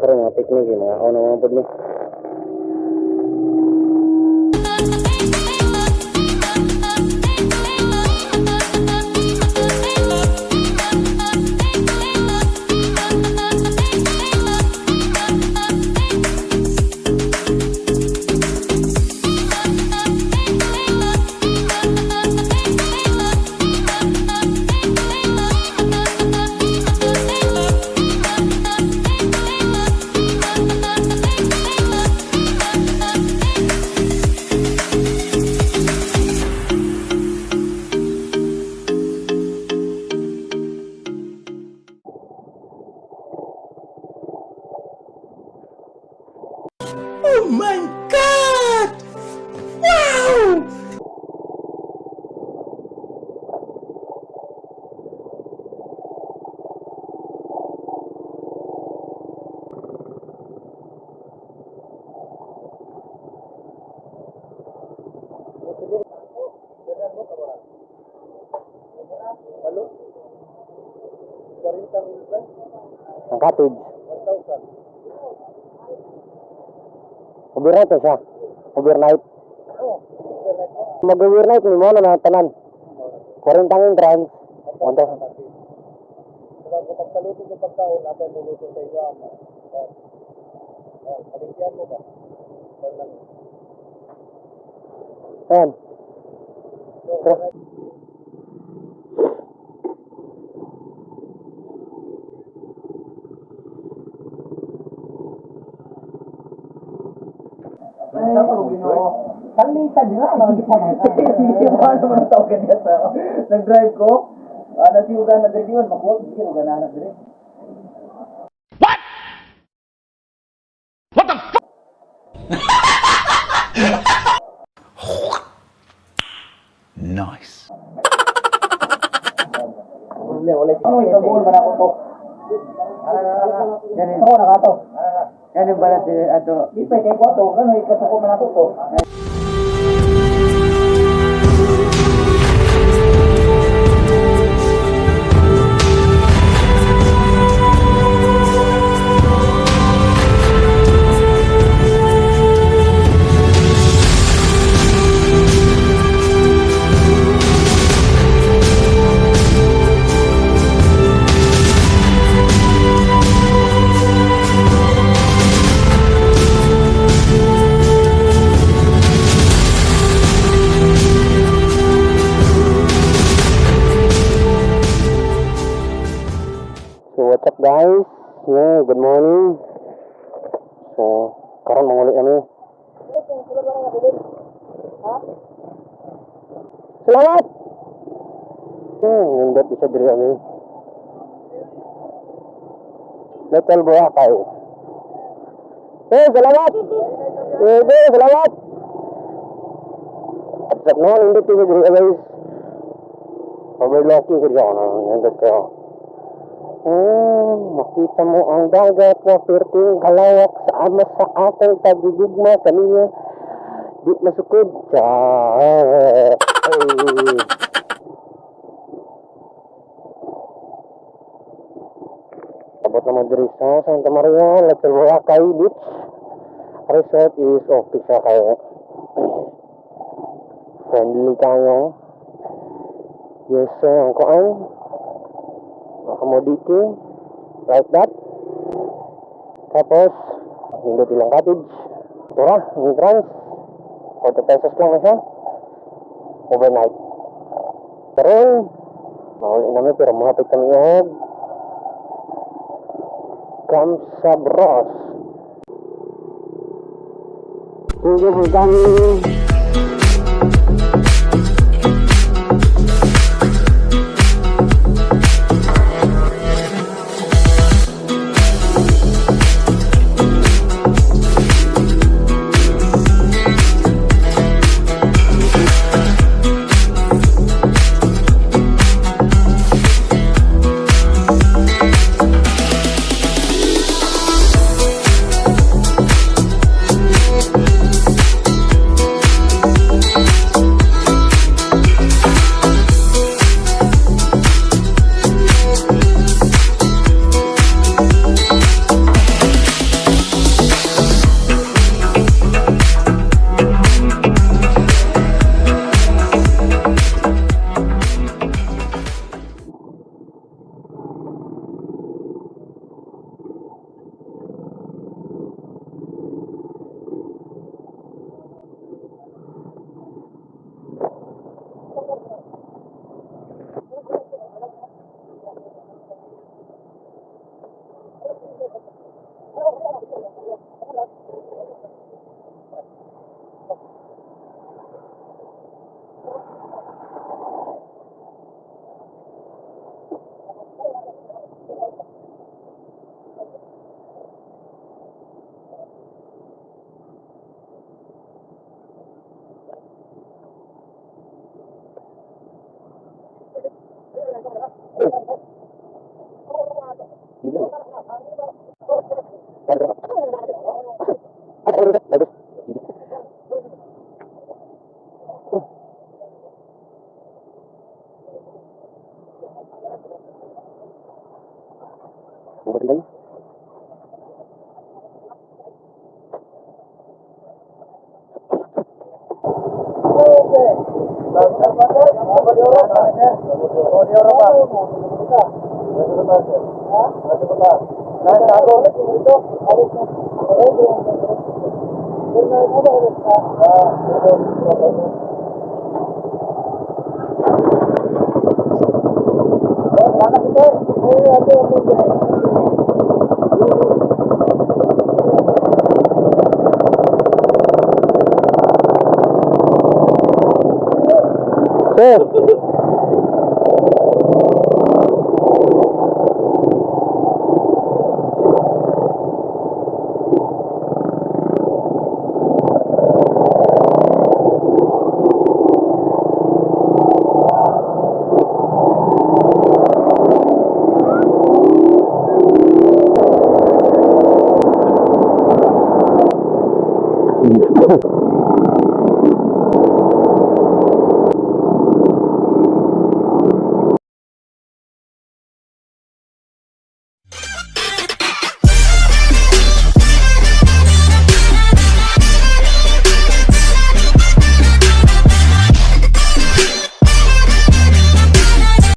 karon mga picnic mga ano mga pud ni. Oh my God! Wow! Ang cottage. Overnight na siya. Overnight. Mag-overnight mo na tanan. 40 ang entrance. 1,000. Kung pagpaluto ng pagkaon, natin luluto sa iyo. Paligyan mo ba? Ayan. Kalitan din ako naman kita. Hindi mo naman tao ganyan sa nag-drive ko. Nasiugan na din yun. Makuha, hindi ko ganahanap din. What? What the fuck? Nice. Ano, ikabuhol man ako to. Yan ako na ka to. Yan yung balas ato. Ipay kay ko to. Ano, ikasuko man ako to. So what's up guys? Yeah, good morning. So karon manguli kami. Salamat. Nindot isa diri kami. Local Boracay. Salamat. Salamat. At sa no nindot isa diri guys. Overlooking ko diyan nindot kayo. Makita mo ang dagat na perting kalawak sa ama sa ating pagigugma kaniya di masukod sa abot naman diri sa Santa Maria Little Boracay Beach Resort is okay siya kaya friendly kayo yes ang kuan accommodity like that tapos hindot ilang cottage tura entrance 40 pesos lang na siya overnight pero mahuli namin pero mahapit kami og Camp Sabros tunggu po kami. Bumalik lang. Sir.